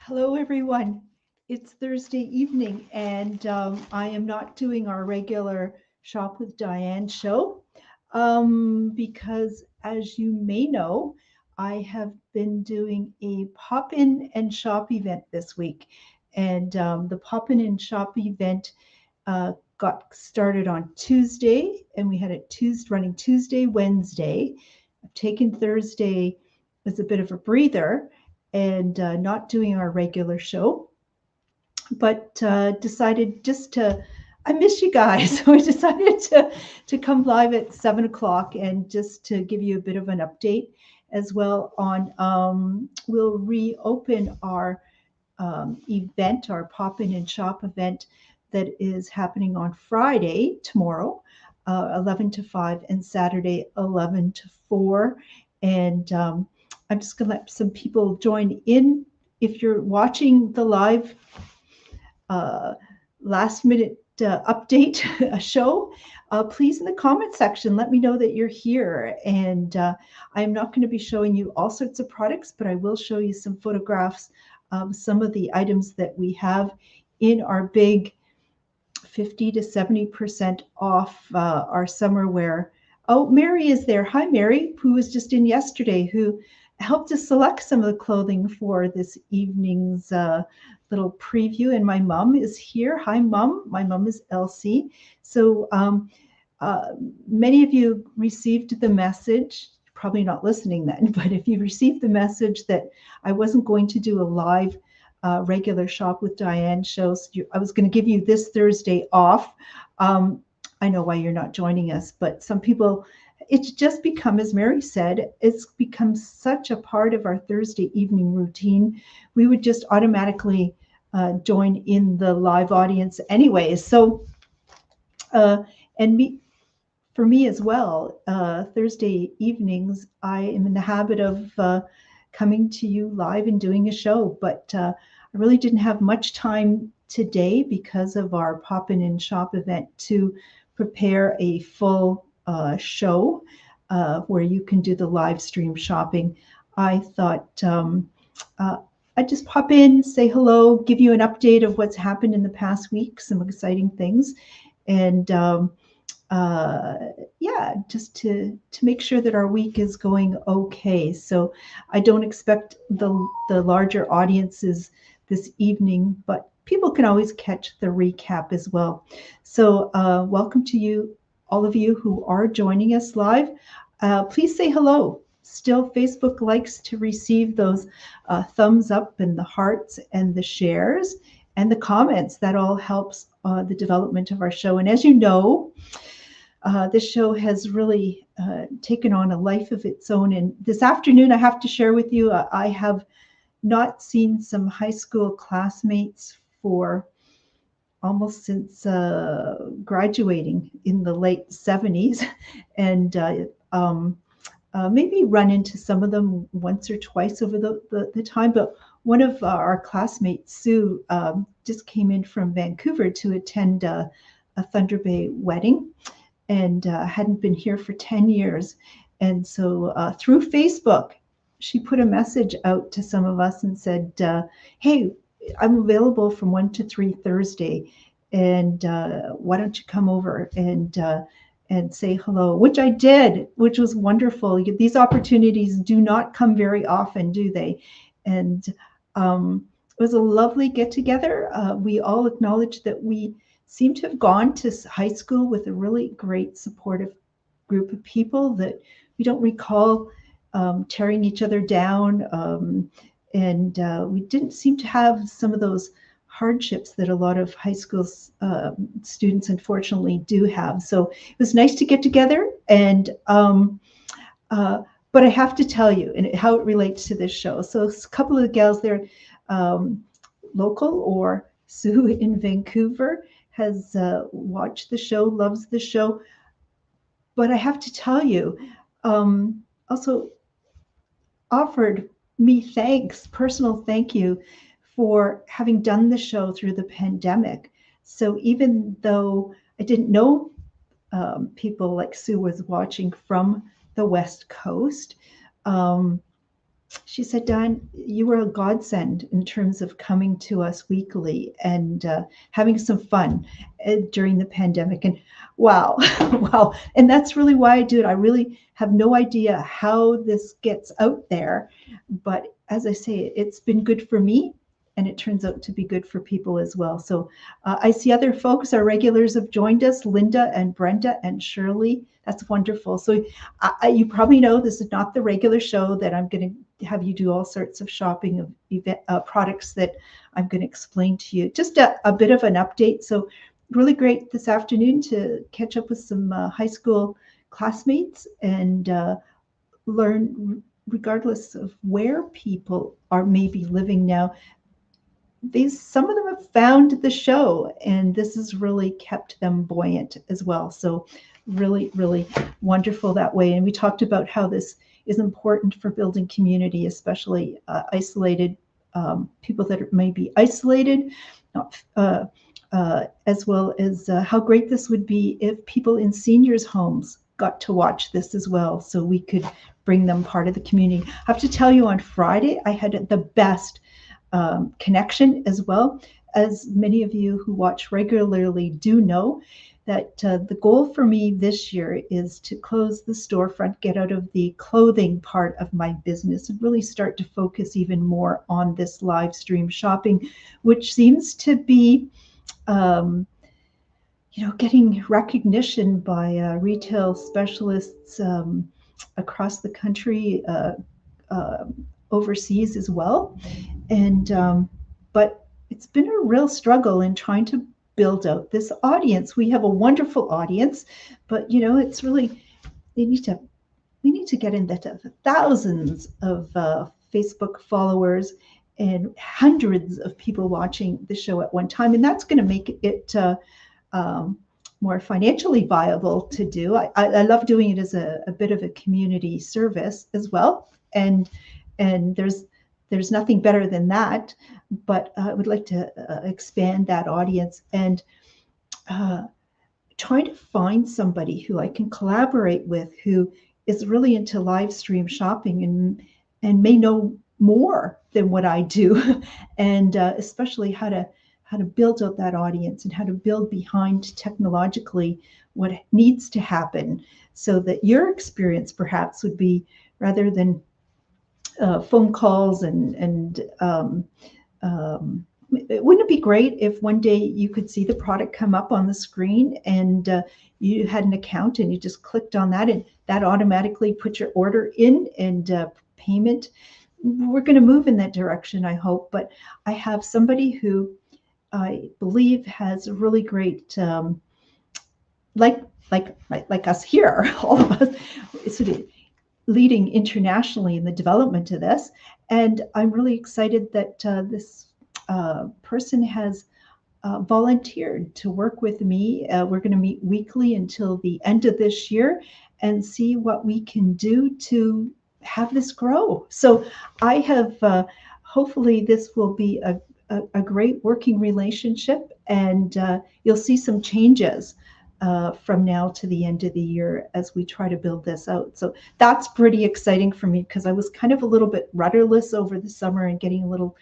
Hello, everyone. It's Thursday evening, and I am not doing our regular Shop with Diane show because, as you may know, I have been doing a pop in and shop event this week. And the pop in and shop event got started on Tuesday, and we had it running Tuesday, Wednesday. I've taken Thursday as a bit of a breather and not doing our regular show, but decided just to. I miss you guys, so I decided to come live at 7 o'clock and just to give you a bit of an update as well on. We'll reopen our event, our pop in and shop event that is happening on Friday, tomorrow, 11 to 5, and Saturday, 11 to 4. And I'm just going to let some people join in. If you're watching the live uh, last minute update show, please in the comment section let me know that you're here. And I'm not going to be showing you all sorts of products, but I will show you some photographs of some of the items that we have in our big 50 to 70% off our summer wear. Oh, Mary is there. Hi, Mary, who was just in yesterday, who helped us select some of the clothing for this evening's little preview. And my mom is here. Hi, Mom. My mom is Elsie. So uh, many of you received the message, probably not listening then, but if you received the message that I wasn't going to do a live regular Shop with Diane shows, I was going to give you this Thursday off. I know why you're not joining us, but some people, it's just become, as Mary said, it's become such a part of our Thursday evening routine. We would just automatically join in the live audience anyways. So, and me, for me as well, Thursday evenings, I am in the habit of coming to you live and doing a show, but I really didn't have much time today because of our pop in and shop event to prepare a full show where you can do the live stream shopping. I thought uh, I'd just pop in, say hello, give you an update of what's happened in the past week, some exciting things, and uh, yeah, just to make sure that our week is going okay. So I don't expect the larger audiences this evening, but people can always catch the recap as well. So welcome to you, all of you who are joining us live. Please say hello. Still, Facebook likes to receive those thumbs up and the hearts and the shares and the comments. That all helps the development of our show. And as you know, this show has really taken on a life of its own. And this afternoon, I have to share with you, I have not seen some high school classmates for almost since graduating in the late 70s. And maybe run into some of them once or twice over the time. But one of our classmates, Sue, just came in from Vancouver to attend a Thunder Bay wedding and hadn't been here for 10 years. And so through Facebook, she put a message out to some of us and said, hey, I'm available from 1 to 3 Thursday. And why don't you come over and say hello, which I did, which was wonderful. These opportunities do not come very often, do they? And it was a lovely get together. We all acknowledged that we seem to have gone to high school with a really great supportive group of people, that we don't recall tearing each other down. And we didn't seem to have some of those hardships that a lot of high school students unfortunately do have. So it was nice to get together. And but I have to tell you and how it relates to this show. So a couple of the gals there, local, or Sue in Vancouver, has watched the show, loves the show. But I have to tell you, also offered me thanks, personal thank you, for having done the show through the pandemic. So even though I didn't know people like Sue was watching from the West Coast, she said, Diane, you were a godsend in terms of coming to us weekly and having some fun during the pandemic. And wow, wow. And that's really why I do it. I really have no idea how this gets out there. But as I say, it's been good for me. And it turns out to be good for people as well. So I see other folks, our regulars have joined us, Linda and Brenda and Shirley. That's wonderful. So you probably know this is not the regular show that I'm going to have you do all sorts of shopping of event products that I'm going to explain to you. Just a bit of an update. So really great this afternoon to catch up with some high school classmates and learn, regardless of where people are maybe living now, some of them have found the show, and this has really kept them buoyant as well. So really, really wonderful that way. And we talked about how this is important for building community, especially isolated people that may be isolated, as well as how great this would be if people in seniors' homes got to watch this as well, so we could bring them part of the community. I have to tell you, on Friday, I had the best connection as well. As many of you who watch regularly do know, that the goal for me this year is to close the storefront, get out of the clothing part of my business, and really start to focus even more on this live stream shopping, which seems to be getting recognition by retail specialists across the country, overseas as well. And but it's been a real struggle in trying to build out this audience. We have a wonderful audience, but it's really we need to get into thousands of Facebook followers and hundreds of people watching the show at one time, and that's going to make it more financially viable to do. I love doing it as a bit of a community service as well, and there's nothing better than that. But I would like to expand that audience and trying to find somebody who I can collaborate with who is really into live stream shopping and may know more than what I do, and especially how to build out that audience and how to build behind technologically what needs to happen, so that your experience perhaps would be, rather than phone calls and wouldn't it be great if one day you could see the product come up on the screen and you had an account and you just clicked on that and that automatically put your order in and payment? We're going to move in that direction, I hope. But I have somebody who I believe has a really great, like us here, all of us, sort of leading internationally in the development of this. And I'm really excited that this person has volunteered to work with me. We're going to meet weekly until the end of this year and see what we can do to have this grow. So I have, hopefully this will be a great working relationship, and you'll see some changes from now to the end of the year as we try to build this out. So that's pretty exciting for me, because I was kind of a little bit rudderless over the summer and getting a little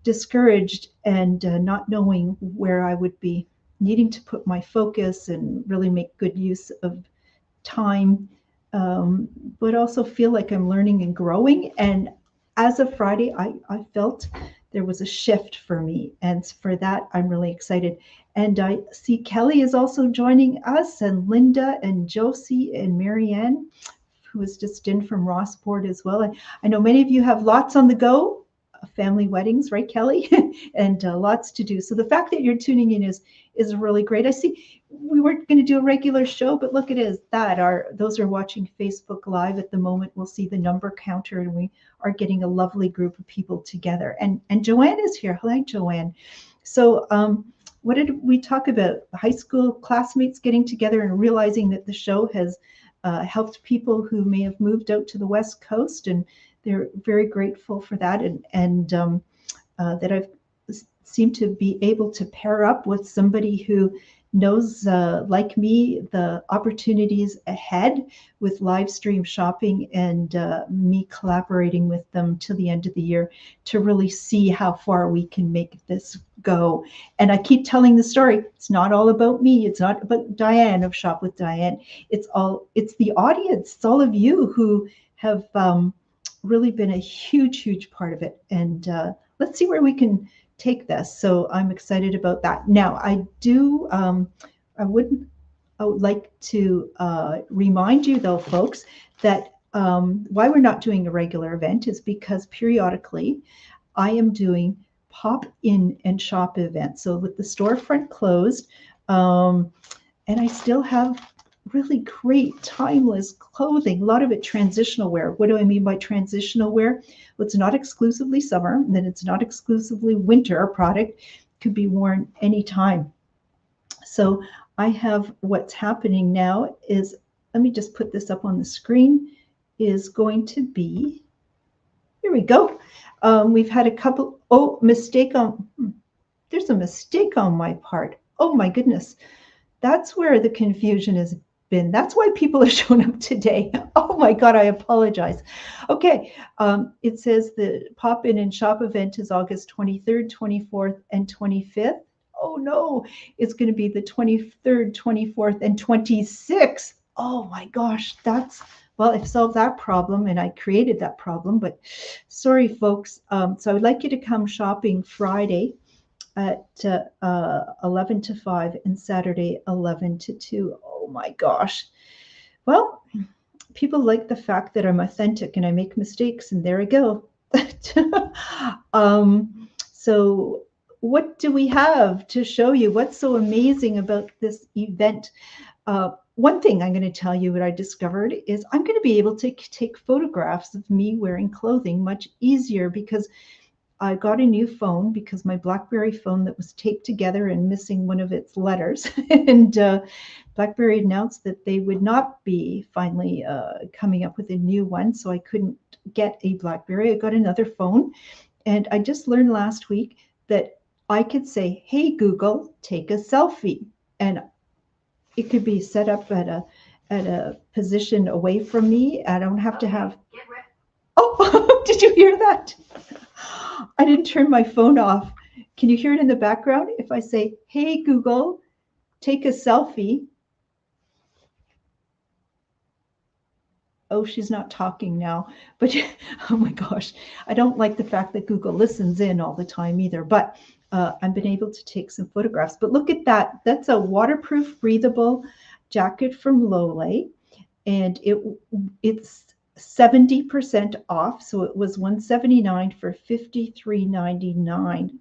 discouraged and not knowing where I would be needing to put my focus and really make good use of time, but also feel like I'm learning and growing. And as of Friday, I felt there was a shift for me. And for that, I'm really excited. And I see Kelly is also joining us, and Linda and Josie and Marianne, who was just in from Rossport as well. And I know many of you have lots on the go, family weddings, right, Kelly? And lots to do. So the fact that you're tuning in is really great. I see we weren't going to do a regular show, but look, it is that. Those are watching Facebook Live at the moment. We'll see the number counter, and we are getting a lovely group of people together. And Joanne is here. Hello, Joanne. So what did we talk about? High school classmates getting together and realizing that the show has helped people who may have moved out to the West Coast, and they're very grateful for that, and that I've seem to be able to pair up with somebody who knows, like me, the opportunities ahead with live stream shopping, and me collaborating with them till the end of the year to really see how far we can make this go. And I keep telling the story. It's not all about me. It's not about Diane of Shop with Diane. It's the audience. It's all of you who have really been a huge part of it. And let's see where we can take this. So I'm excited about that. Now, I would like to remind you, though, folks, that why we're not doing a regular event is because periodically I am doing pop-in and shop events. So with the storefront closed, and I still have really great timeless clothing, a lot of it transitional wear. What do I mean by transitional wear? Well, it's not exclusively summer, and then it's not exclusively winter product. It could be worn anytime. So I have, what's happening now is, let me just put this up on the screen, is going to be, here we go. We've had a couple, there's a mistake on my part. Oh my goodness. That's where the confusion has been. That's why people have shown up today. Oh my God, I apologize. Okay, it says the pop-in and shop event is August 23rd, 24th, and 25th. Oh no, it's going to be the 23rd, 24th, and 26th. Oh my gosh, well, I've solved that problem, and I created that problem, but sorry, folks. So I would like you to come shopping Friday at 11 to 5 and Saturday 11 to 2. Oh my gosh. Well, people like the fact that I'm authentic and I make mistakes, and there I go. So what do we have to show you? What's so amazing about this event? One thing I'm going to tell you what I discovered is I'm going to be able to take photographs of me wearing clothing much easier, because I got a new phone because my BlackBerry phone that was taped together and missing one of its letters. And BlackBerry announced that they would not be finally coming up with a new one. So I couldn't get a BlackBerry. I got another phone. And I just learned last week that I could say, hey, Google, take a selfie. And it could be set up at a position away from me. I don't have to have. Oh, did you hear that? I didn't turn my phone off. Can you hear it in the background? If I say, hey, Google, take a selfie. Oh, she's not talking now. But oh my gosh, I don't like the fact that Google listens in all the time either. But I've been able to take some photographs. But look at that. That's a waterproof, breathable jacket from Lole. And it's 70% off. So it was $179 for $53.99.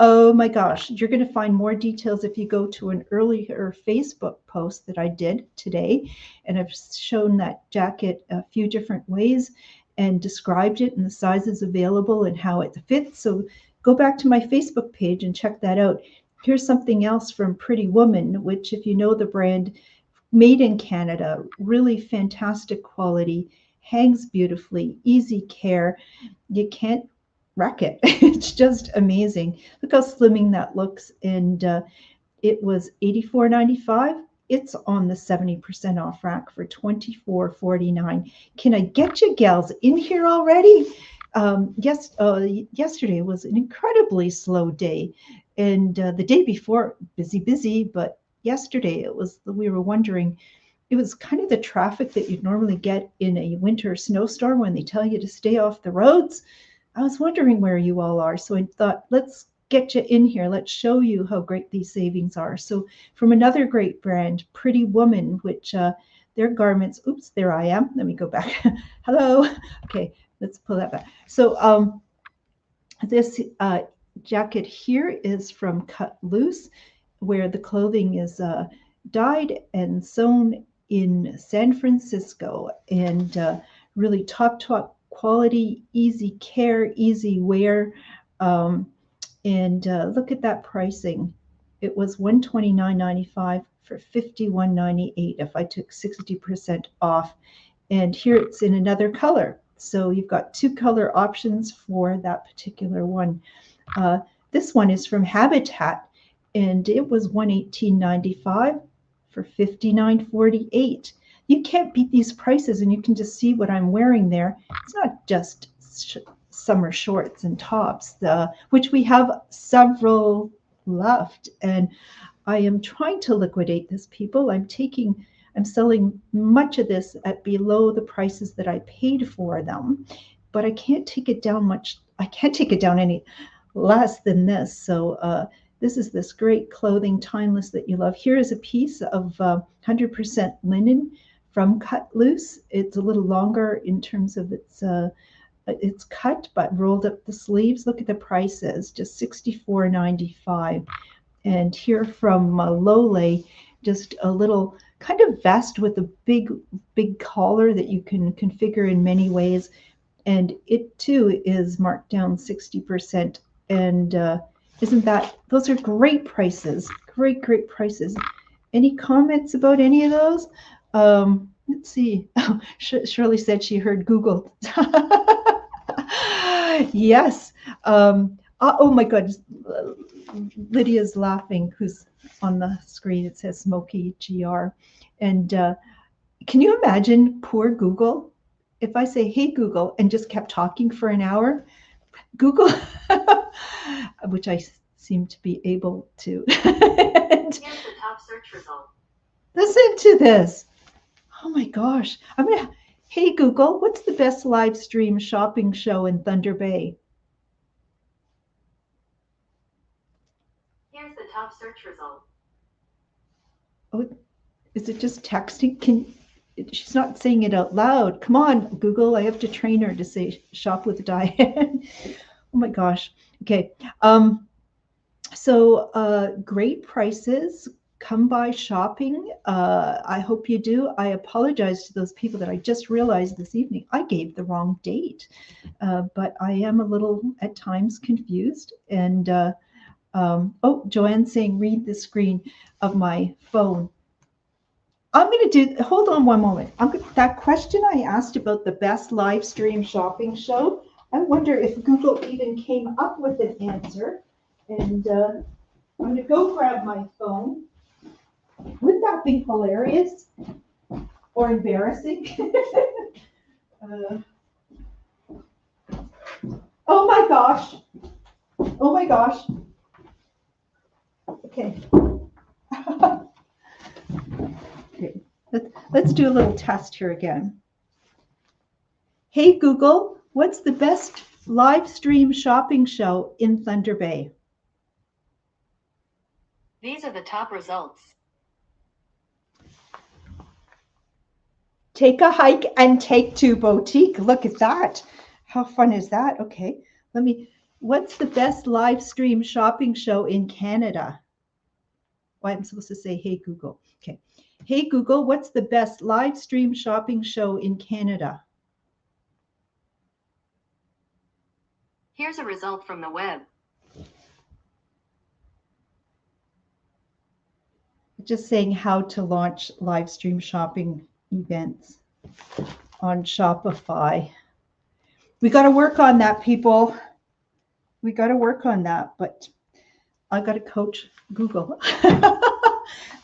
Oh my gosh, you're going to find more details if you go to an earlier Facebook post that I did today. And I've shown that jacket a few different ways and described it and the sizes available and how it fits. So go back to my Facebook page and check that out. Here's something else from Pretty Woman, which, if you know the brand, made in Canada, really fantastic quality, hangs beautifully, easy care. You can't wreck it. It's just amazing. Look how slimming that looks. And it was $84.95. It's on the 70% off rack for $24.49. Can I get you gals in here already? Yesterday was an incredibly slow day. And the day before, busy, but yesterday we were wondering, it was kind of the traffic that you'd normally get in a winter snowstorm when they tell you to stay off the roads. I was wondering where you all are. So I thought, let's get you in here. Let's show you how great these savings are. So from another great brand, Pretty Woman, which their garments, oops, there I am. Let me go back. Hello. Okay, let's pull that back. So this jacket here is from Cut Loose, where the clothing is dyed and sewn in San Francisco, and really top quality, easy care, easy wear. And look at that pricing. It was $129.95 for $51.98 if I took 60% off. And here it's in another color. So you've got two color options for that particular one. This one is from Habitat, and it was $118.95 for $59.48. You can't beat these prices, and you can just see what I'm wearing there. It's not just summer shorts and tops, which we have several left, and I am trying to liquidate this, people. I'm selling much of this at below the prices that I paid for them, but I can't take it down much. I can't take it down any less than this. So this is this great clothing, timeless, that you love. Here is a piece of 100% linen from Cut Loose. It's a little longer in terms of it's cut, but rolled up the sleeves. Look at the prices, just $64.95. And here from Lole, just a little kind of vest with a big collar that you can configure in many ways. And it too is marked down 60%. And those are great prices, great prices. Any comments about any of those? Let's see. Shirley said she heard Google. Yes. Oh my God. Lydia's laughing, who's on the screen. It says Smoky GR. And can you imagine poor Google? If I say, hey, Google, and just kept talking for an hour, Google, which I seem to be able to. Here's the top search result. Listen to this. Oh my gosh. Hey, Google, what's the best live stream shopping show in Thunder Bay? Here's the top search result. Oh, is it just texting? She's not saying it out loud. Come on, Google. I have to train her to say shop with Diane. Oh my gosh. Okay. So great prices. Come by shopping. I hope you do. I apologize to those people that I just realized this evening I gave the wrong date. But I am a little at times confused. And oh, Joanne's saying read the screen of my phone. I'm going to hold on one moment. That question I asked about the best live stream shopping show, I wonder if Google even came up with an answer. And I'm going to go grab my phone. Would that be hilarious or embarrassing? Oh my gosh. Oh my gosh. Okay. Okay. Let's do a little test here again. Hey, Google, what's the best live stream shopping show in Thunder Bay? These are the top results. Take a hike and take to boutique. Look at that. How fun is that? Okay. What's the best live stream shopping show in Canada? Well, I'm supposed to say, hey, Google. Okay. Hey, Google, what's the best live stream shopping show in Canada? Here's a result from the web. Just saying how to launch live stream shopping events on Shopify. We got to work on that, people. We got to work on that, but I got to coach Google.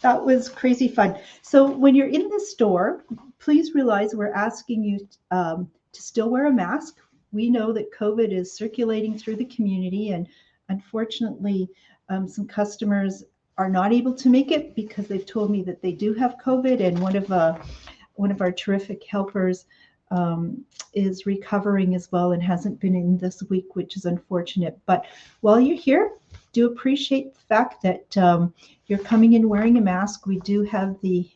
That was crazy fun. So when you're in the store, please realize we're asking you to still wear a mask. We know that COVID is circulating through the community, and unfortunately, some customers are not able to make it because they've told me that they do have COVID, and one of our terrific helpers is recovering as well and hasn't been in this week, which is unfortunate. But while you're here, do appreciate the fact that you're coming in wearing a mask. We do have the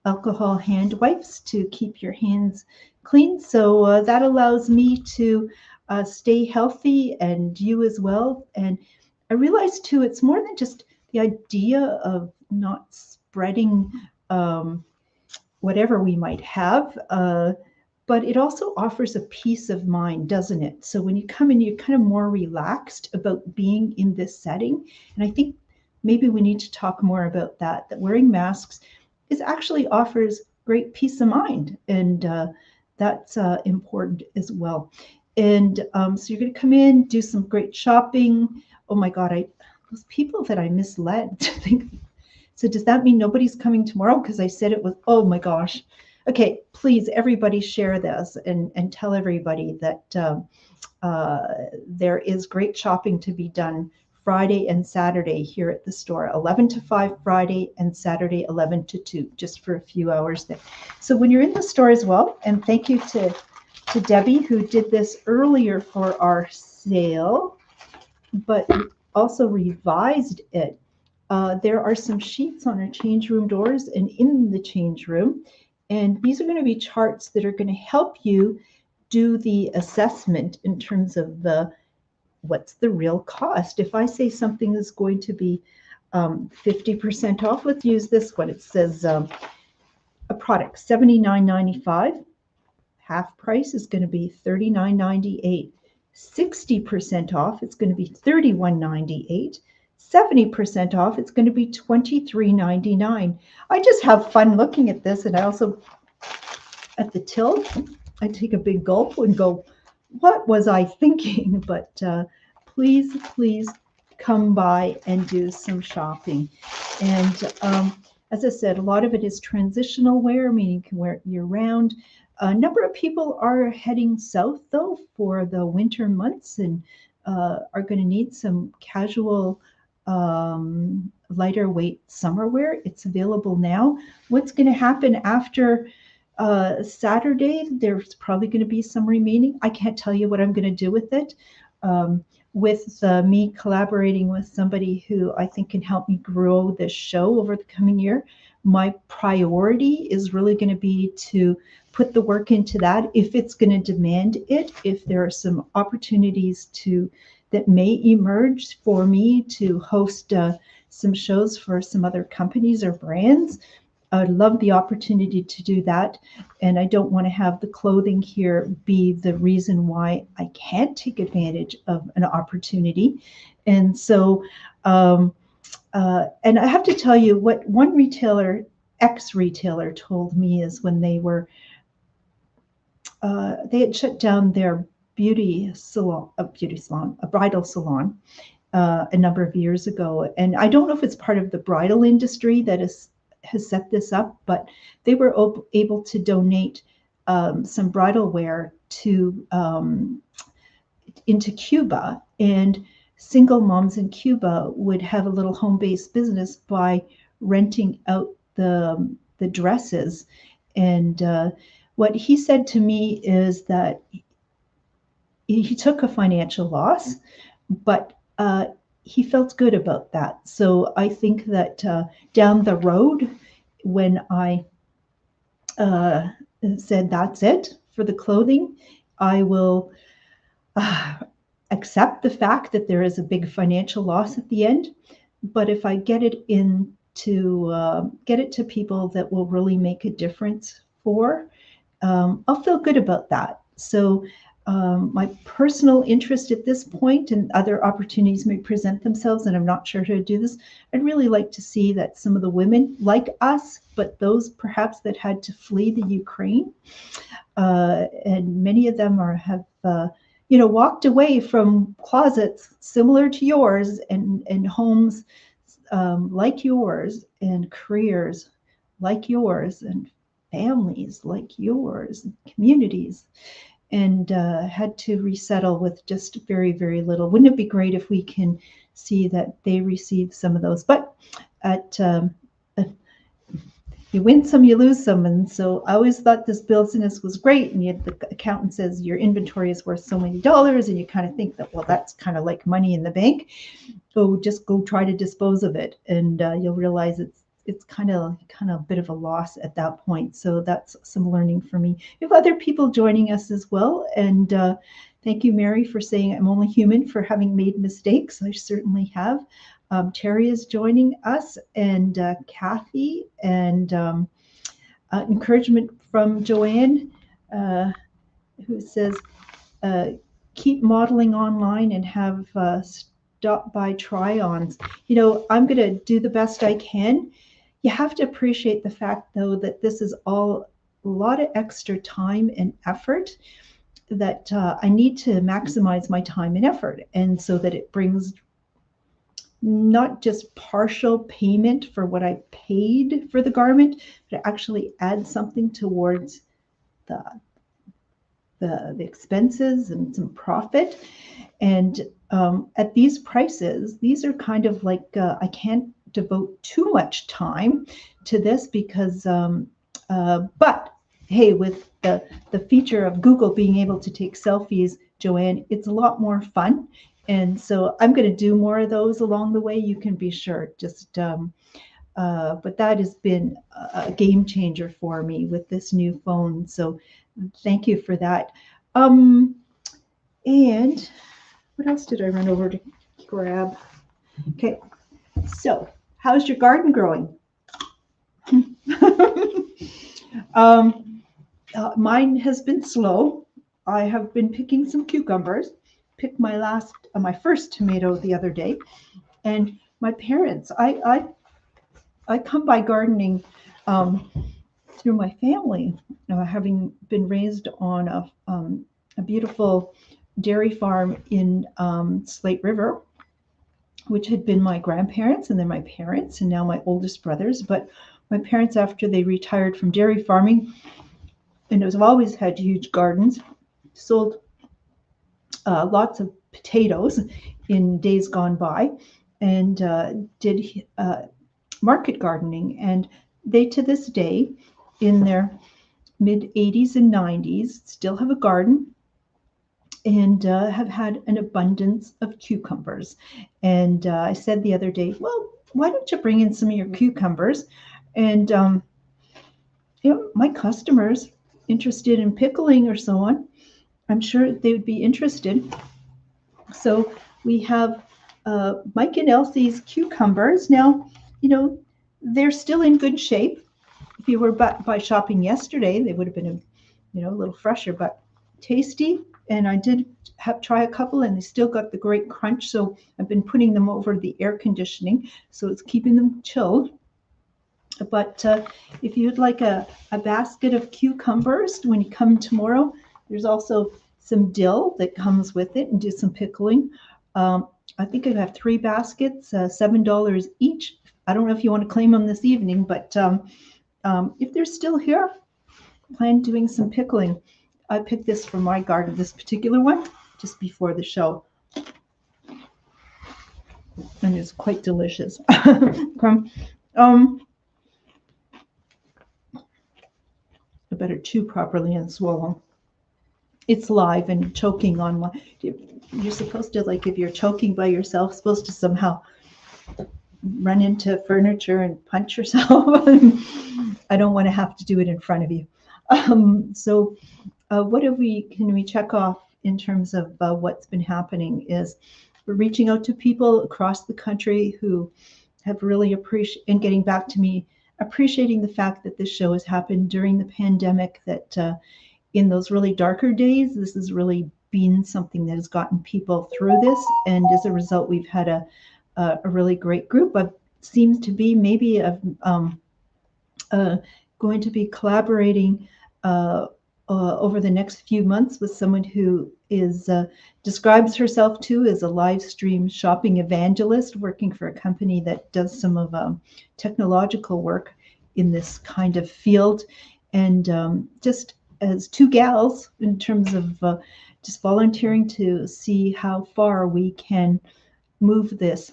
alcohol hand wipes to keep your hands clean. So that allows me to stay healthy, and you as well. And I realize too, it's more than just the idea of not spreading whatever we might have, but it also offers a peace of mind, doesn't it? So when you come in, you're kind of more relaxed about being in this setting. And I think maybe we need to talk more about that wearing masks actually offers great peace of mind. And that's important as well. And so you're going to come in, do some great shopping. oh my God, those people that I misled to think. So does that mean nobody's coming tomorrow? Because I said it was, oh my gosh. Okay, please, everybody share this and tell everybody that there is great shopping to be done Friday and Saturday here at the store, 11 to 5 Friday and Saturday 11 to 2, just for a few hours there. So when you're in the store as well, and thank you to Debbie who did this earlier for our sale, but also revised it. There are some sheets on our change room doors and in the change room. And these are going to be charts that are going to help you do the assessment in terms of what's the real cost. If I say something is going to be 50% off, let's use this one. It says a product $79.95. Half price is going to be $39.98. 60% off, it's going to be $31.98. 70% off, it's going to be $23.99. I just have fun looking at this, and I also, at the till, I take a big gulp and go, what was I thinking? But please, please come by and do some shopping. And as I said, a lot of it is transitional wear, meaning you can wear it year round. A number of people are heading south, though, for the winter months and are going to need some casual, lighter weight summer wear. It's available now. What's going to happen after Saturday? There's probably going to be some remaining. I can't tell you what I'm going to do with it. With me collaborating with somebody who I think can help me grow this show over the coming year, my priority is really going to be to put the work into that if it's going to demand it. If there are some opportunities that may emerge for me to host some shows for some other companies or brands, I would love the opportunity to do that. And I don't want to have the clothing here be the reason why I can't take advantage of an opportunity. And so, and I have to tell you what one retailer, ex-retailer, told me is when they had shut down their a bridal salon, a number of years ago. And I don't know if it's part of the bridal industry that has set this up, but they were able to donate some bridal wear into Cuba, and single moms in Cuba would have a little home-based business by renting out the dresses. And what he said to me is that he took a financial loss, but he felt good about that. So I think that down the road, when I said that's it for the clothing, I will accept the fact that there is a big financial loss at the end. But if I get it to people that will really make a difference for, I'll feel good about that. So my personal interest at this point, and other opportunities may present themselves, and I'm not sure how to do this, I'd really like to see that some of the women like us, but those perhaps that had to flee the Ukraine, and many of them have walked away from closets similar to yours, and homes like yours, and careers like yours, and families like yours, and communities, and had to resettle with just very, very little. Wouldn't it be great if we can see that they receive some of those? But you win some, you lose some. And so I always thought this business was great. And yet the accountant says your inventory is worth so many dollars. And you kind of think that, well, that's kind of like money in the bank. So just go try to dispose of it. And you'll realize it's kind of a bit of a loss at that point. So that's some learning for me. We have other people joining us as well. And thank you, Mary, for saying I'm only human for having made mistakes. I certainly have. Terry is joining us, and Kathy, and encouragement from Joanne, who says, keep modeling online and have stop by try-ons. I'm going to do the best I can. You have to appreciate the fact, though, that this is all a lot of extra time and effort, that I need to maximize my time and effort, and so that it brings not just partial payment for what I paid for the garment, but actually add something towards the the expenses and some profit. And at these prices, these are kind of like I can't devote too much time to this because, but hey, with the feature of Google being able to take selfies, Joanne, it's a lot more fun. And so I'm going to do more of those along the way. You can be sure. Just but that has been a game changer for me with this new phone. So thank you for that. Um, and what else did I run over to grab? Okay, so how's your garden growing? um, Mine has been slow. I have been picking some cucumbers. Picked my first tomato the other day, and my parents. I come by gardening through my family, having been raised on a beautiful dairy farm in Slate River, which had been my grandparents and then my parents and now my oldest brothers. But my parents, after they retired from dairy farming, and have always had huge gardens, sold lots of potatoes in days gone by, and did market gardening. And they, to this day, in their mid 80s and 90s, still have a garden and have had an abundance of cucumbers. And I said the other day, well, why don't you bring in some of your cucumbers? And my customers interested in pickling or so on, I'm sure they would be interested. So we have Mike and Elsie's cucumbers. Now, they're still in good shape. If you were by shopping yesterday, they would have been a little fresher, but tasty. And I did try a couple, and they still got the great crunch. So I've been putting them over the air conditioning, so it's keeping them chilled. But if you'd like a basket of cucumbers when you come tomorrow, there's also some dill that comes with it, and do some pickling. I think I have 3 baskets, $7 each. I don't know if you want to claim them this evening, but if they're still here, I plan doing some pickling. I picked this for my garden, this particular one, just before the show. And it's quite delicious. I better chew properly and swallow. It's live and choking on my. You're supposed to, like, if you're choking by yourself, supposed to somehow run into furniture and punch yourself. I don't want to have to do it in front of you. So what can we check off in terms of what's been happening is we're reaching out to people across the country who have really appreciated, and getting back to me, appreciating the fact that this show has happened during the pandemic, that in those really darker days, this has really been something that has gotten people through this. And as a result, we've had a really great group. Of seems to be maybe going to be collaborating over the next few months with someone who describes herself too as a live stream shopping evangelist, working for a company that does some of technological work in this kind of field. And just as 2 gals, in terms of just volunteering to see how far we can move this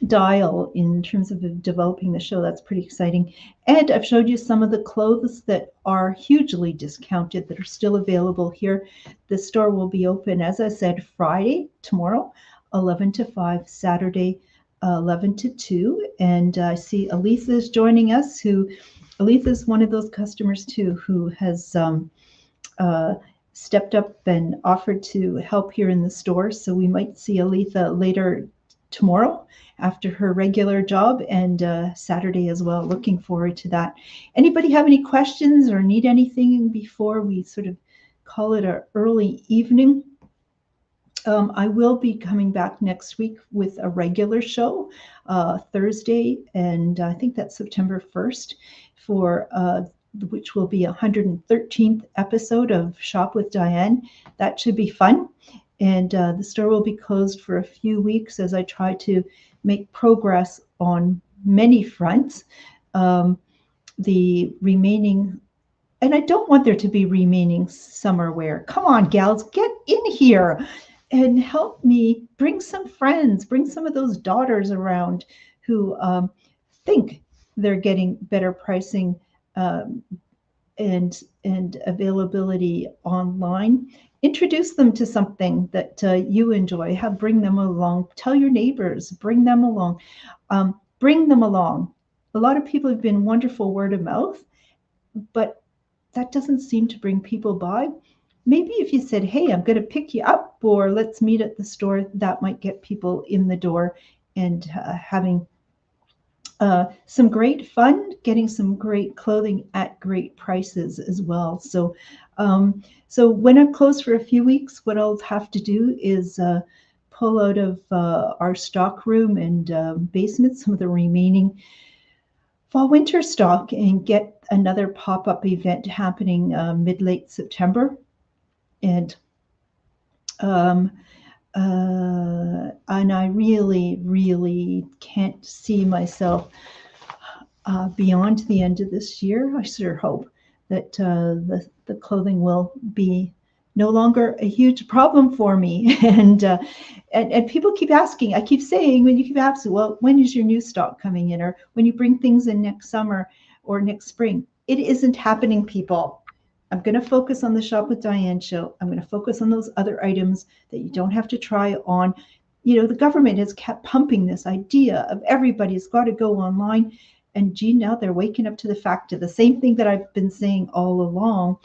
dial in terms of developing the show. That's pretty exciting. And I've showed you some of the clothes that are hugely discounted that are still available here. The store will be open, as I said, Friday, tomorrow, 11 to 5, Saturday, 11 to 2. And I see Aletha is joining us, Aletha is one of those customers too who has stepped up and offered to help here in the store. So we might see Aletha later tomorrow after her regular job, and Saturday as well. Looking forward to that. Anybody have any questions or need anything before we sort of call it an early evening? I will be coming back next week with a regular show, Thursday, and I think that's September 1st, for which will be 113th episode of Shop with Diane. That should be fun. And the store will be closed for a few weeks as I try to make progress on many fronts. Um, the remaining, and I don't want there to be remaining summer wear. Come on, gals, get in here and help me bring some friends, bring some of those daughters around who think they're getting better pricing um, and availability online. Introduce them to something that you enjoy. Have bring them along. Tell your neighbors. Bring them along. Bring them along. A lot of people have been wonderful word of mouth, but that doesn't seem to bring people by. Maybe if you said, "Hey, I'm going to pick you up," or "Let's meet at the store," that might get people in the door and having some great fun, getting some great clothing at great prices as well. So when I'm closed for a few weeks, what I'll have to do is pull out of our stock room and basement some of the remaining fall winter stock and get another pop-up event happening mid-late September. And um, and I really, really can't see myself beyond the end of this year. I sure hope that the clothing will be no longer a huge problem for me. And people keep asking, I keep saying, when you keep asking, well, when is your new stock coming in, or when you bring things in next summer or next spring? It isn't happening, people. I'm going to focus on the Shop with Diane show. I'm going to focus on those other items that you don't have to try on. You know, the government has kept pumping this idea of everybody's got to go online. And gee, now they're waking up to the fact of the same thing that I've been saying all along.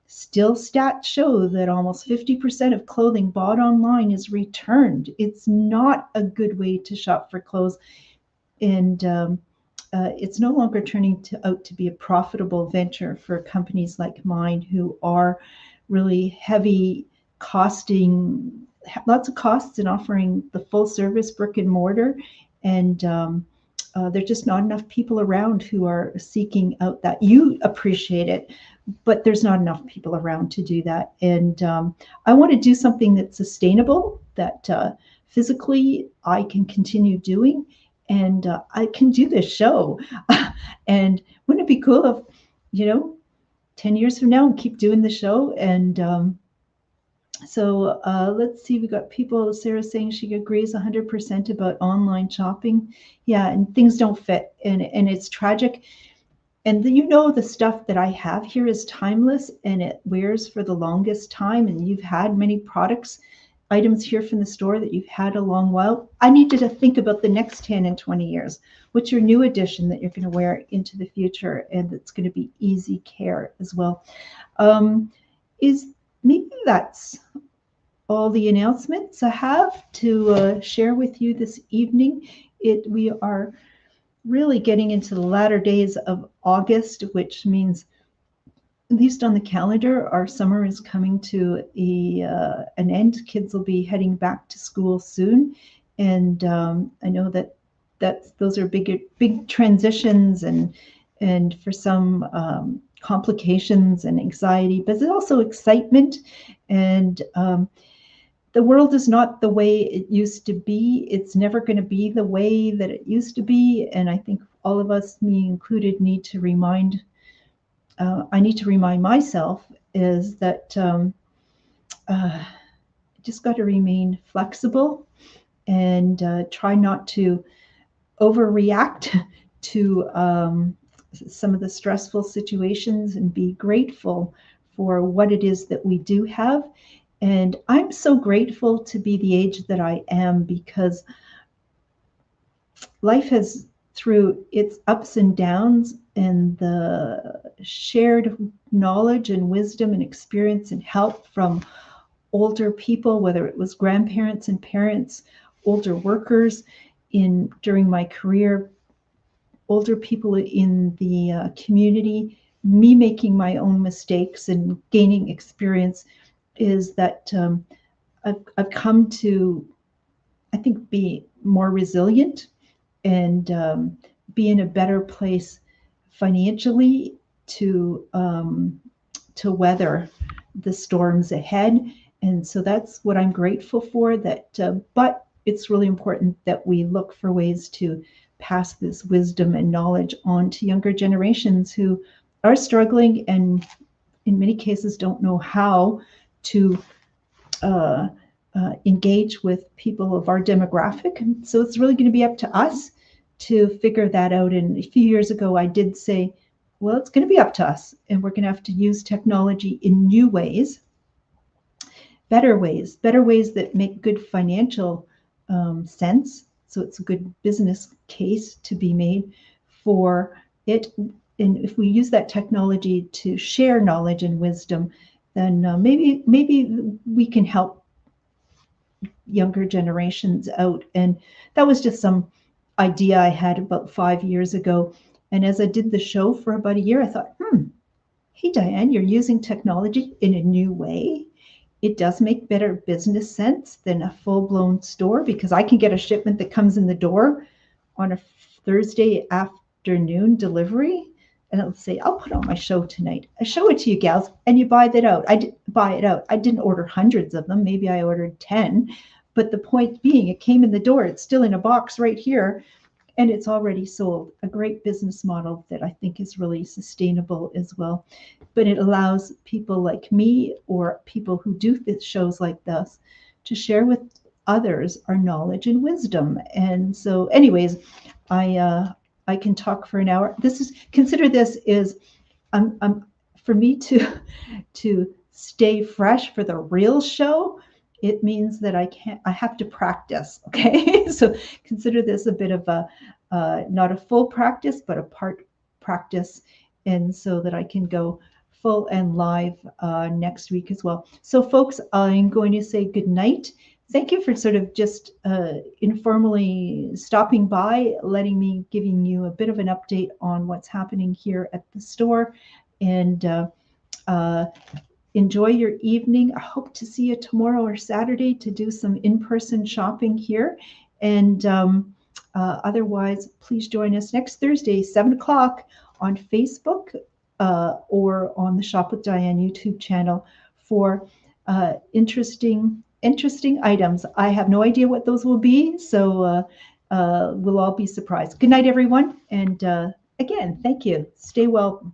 Still, stats show that almost 50% of clothing bought online is returned. It's not a good way to shop for clothes. And it's no longer turning out to be a profitable venture for companies like mine who are really heavy costing, lots of costs in offering the full service brick and mortar. And there's just not enough people around who are seeking out that. You appreciate it, but there's not enough people around to do that. And I want to do something that's sustainable, that physically I can continue doing, and I can do this show. And wouldn't it be cool if, 10 years from now, keep doing the show? And so let's see, we got people, Sarah saying she agrees 100% about online shopping. Yeah, and things don't fit, and it's tragic. And the stuff that I have here is timeless and it wears for the longest time. And you've had many products, items here from the store that you've had a long while. I need you to think about the next 10 and 20 years. What's your new addition that you're going to wear into the future, and it's going to be easy care as well? Is maybe that's all the announcements I have to share with you this evening. We are really getting into the latter days of August, which means, at least on the calendar, our summer is coming to an end. Kids will be heading back to school soon, and I know that those are big transitions, and for some complications and anxiety, but there's also excitement. And the world is not the way it used to be. It's never going to be the way that it used to be. And I think all of us, me included, I need to remind myself is that just got to remain flexible and try not to overreact to some of the stressful situations, and be grateful for what it is that we do have. And I'm so grateful to be the age that I am, because life has, through its ups and downs and the shared knowledge and wisdom and experience and help from older people, whether it was grandparents and parents, older workers during my career, older people in the community, me making my own mistakes and gaining experience, is that I've come to, I think, be more resilient and be in a better place financially to weather the storms ahead. And so that's what I'm grateful for. But it's really important that we look for ways to pass this wisdom and knowledge on to younger generations who are struggling and in many cases don't know how to uh, engage with people of our demographic. And so it's really going to be up to us to figure that out. And a few years ago, I did say, well, it's going to be up to us, and we're going to have to use technology in new ways, better ways that make good financial sense. So it's a good business case to be made for it. And if we use that technology to share knowledge and wisdom, then maybe we can help younger generations out. And that was just some idea I had about 5 years ago. And as I did the show for about a year, I thought, hey, Diane, you're using technology in a new way. It does make better business sense than a full blown store because I can get a shipment that comes in the door on a Thursday afternoon delivery. And it'll say, I'll put on my show tonight. I show it to you gals and you buy that out. Buy it out. I didn't order hundreds of them. Maybe I ordered 10. But the point being, it came in the door. It's still in a box right here and it's already sold. A great business model that I think is really sustainable as well. But it allows people like me or people who do shows like this to share with others our knowledge and wisdom. And so, anyways, I can talk for an hour. This is consider this is for me to stay fresh for the real show. It means that I have to practice. Okay, so consider this a bit of a not a full practice, but a part practice, and so that I can go full and live next week as well. So, folks, I'm going to say good night. Thank you for sort of just informally stopping by, giving you a bit of an update on what's happening here at the store. And uh, enjoy your evening. I hope to see you tomorrow or Saturday to do some in person shopping here. And otherwise, please join us next Thursday, 7 o'clock on Facebook or on the Shop with Diane YouTube channel for interesting items. I have no idea what those will be, so we'll all be surprised. Good night, everyone. And again, thank you. Stay well.